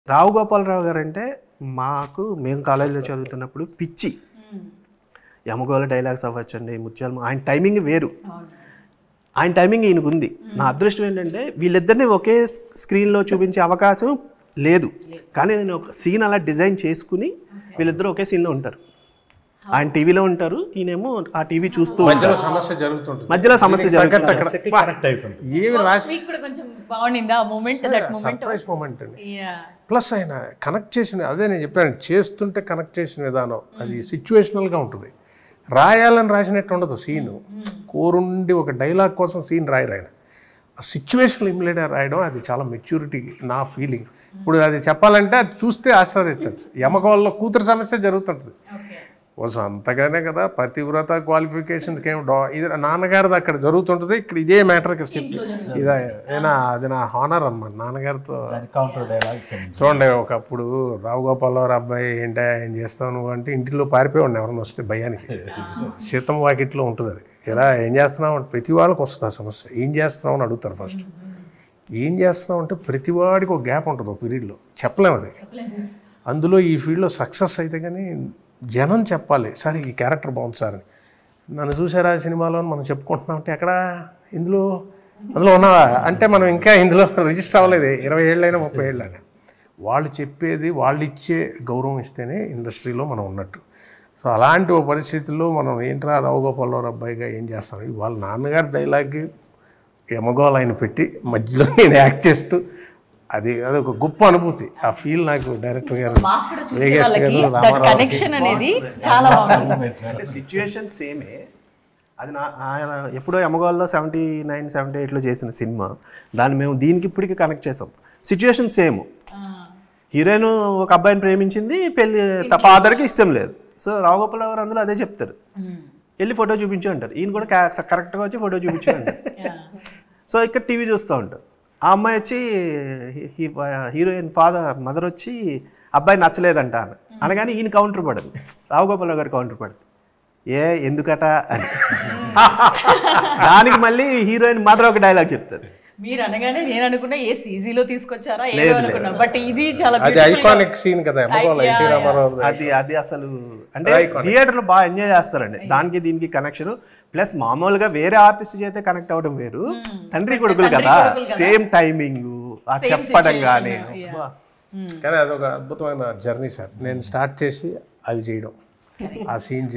Rao Gopalarao guarantee మేము కాలేజీలో చదువుతున్నప్పుడు పిచ్చి. యమగోళ డైలాగ్స్ అవ్వచ్చండి, ముత్యాలు, ఆయన టైమింగ్ వేరు, ఆయన టైమింగ్ ఈయనకుంది. నా అదృష్టం ఏంటంటే వీళ్ళిద్దరిని ఒకే స్క్రీన్లో చూపించే అవకాశం లేదు, కానీ నేను ఒక సీన్ అలా డిజైన్ చేసుకుని వీళ్ళిద్దరూ ఒకే సీన్లో ఉంటారు. ఆయన టీవీలో ఉంటారు, ఈయనేమో ఆ టీవీ చూస్తూ మధ్యలో సమస్య జరుగుతుంది. సర్ప్రైజ్ మూమెంట్ అండి. ప్లస్ ఆయన కనెక్ట్ చేసిన, అదే నేను చెప్పాను, చేస్తుంటే కనెక్ట్ చేసిన విధానం అది సిచ్యువేషనల్గా ఉంటుంది. రాయాలని రాసినట్టు ఉండదు సీను. కోరుండి ఒక డైలాగ్ కోసం సీన్ రాయరు ఆయన, ఆ సిచ్యువేషన్ ఇమిడియట్గా రాయడం అది చాలా మెచ్యూరిటీ నా ఫీలింగ్. ఇప్పుడు అది చెప్పాలంటే అది చూస్తే ఆశ్చర్యించచ్చు. యమగోళలో కూతురు సమస్య జరుగుతుంటుంది, కోసం అంతగానే కదా పతివ్రత క్వాలిఫికేషన్స్కి ఏమి ఇది నాన్నగారిది అక్కడ జరుగుతుంటుంది, ఇక్కడ ఇదే మ్యాటర్ ఇక్కడ చెప్పి ఇదే ఏనా అది నా హానర్ అన్నమాట నాన్నగారితో. చూడండి, ఒకప్పుడు రావు గోపాలరావు అబ్బాయి ఏంటా ఏం చేస్తావు నువ్వు అంటే ఇంటిలో పారిపోయి ఎవరైనా వస్తే భయానికి. సీతం వాకిట్లో ఉంటుంది అది, ఇలా ఏం చేస్తున్నావు అంటే ప్రతి వాళ్ళకి వస్తుంది ఆ సమస్య. ఏం చేస్తున్నావు అని అడుగుతారు ఫస్ట్. ఏం చేస్తున్నావు అంటే ప్రతి వాడికి ఒక గ్యాప్ ఉంటుంది ఒక పీరియడ్లో, చెప్పలేము అది. అందులో ఈ ఫీల్డ్లో సక్సెస్ అయితే కానీ జనం చెప్పాలి, సార్ ఈ క్యారెక్టర్ బాగుంది సార్ అని. నన్ను చూసారా సినిమాలో మనం చెప్పుకుంటున్నాం అంటే ఎక్కడ అందులో ఉన్నావా అంటే మనం ఇంకా ఇందులో రిజిస్టర్ అవ్వలేదు, 20 ఏళ్ళైనా 30 ఏళ్ళైనా. వాళ్ళు చెప్పేది వాళ్ళు ఇచ్చే గౌరవం ఇస్తేనే ఇండస్ట్రీలో మనం ఉన్నట్టు. సో అలాంటి ఓ పరిస్థితుల్లో మనం ఏంట్రా రావు గోపాలరావు అబ్బాయిగా ఏం చేస్తాం, వాళ్ళ నాన్నగారి డైలాగ్కి యమగోళ ఆయన పెట్టి మధ్యలో నేను యాక్ట్ చేస్తూ అది ఒక గొప్ప అనుభూతి. ఆ ఫీల్ నాకు డైరెక్టర్ గారు సిచ్యువేషన్ సేమే. అది ఆయన ఎప్పుడో యమగోళలో 79, 78లో చేసిన సినిమా, దాన్ని మేము దీనికి ఇప్పటికీ కనెక్ట్ చేసాం. Situation same. హీరోయిన్ ఒక అబ్బాయిని ప్రేమించింది, పెళ్లి ఫాదర్కి ఇష్టం లేదు. సో రావు గోపాలరావు గారు అందులో అదే చెప్తారు, వెళ్ళి ఫోటో చూపించు అంటారు. ఈయన కూడా కరెక్ట్గా వచ్చి ఫోటో చూపించు అంటారు. సో ఇక్కడ టీవీ చూస్తూ ఉంటారు. ఆ అమ్మాయి వచ్చి హీరోయిన్ మదర్ వచ్చి అబ్బాయి నచ్చలేదంట అనగానే ఈయన కౌంటర్ పడదు, రావు గోపాలరావు గారు కౌంటర్ పడదు, ఎందుకట అని. దానికి మళ్ళీ హీరోయిన్ మదర్ ఒక డైలాగ్ చెప్తారు. మీరు అనగానే నేను అనుకున్నా ఏ సీజీలో తీసుకొచ్చారా ఏదో అనుకున్నా, బట్ ఇది చాలా ఐకానిక్ సీన్ కదా. అది అసలు అంటే థియేటర్లో బాగా ఎంజాయ్ చేస్తారండి. దానికి దీనికి కనెక్షన్. ప్లస్ మామూలుగా వేరే ఆర్టిస్ట్ చేస్తే కనెక్ట్ అవ్వడం వేరు, తండ్రి కొడుకులు కదా, సేమ్ టైమింగ్, ఆ చెప్పడం కానీ. కానీ అదొక అద్భుతమైన జర్నీ సార్. నేను స్టార్ట్ చేసి అవి చేయడం, ఆ సీన్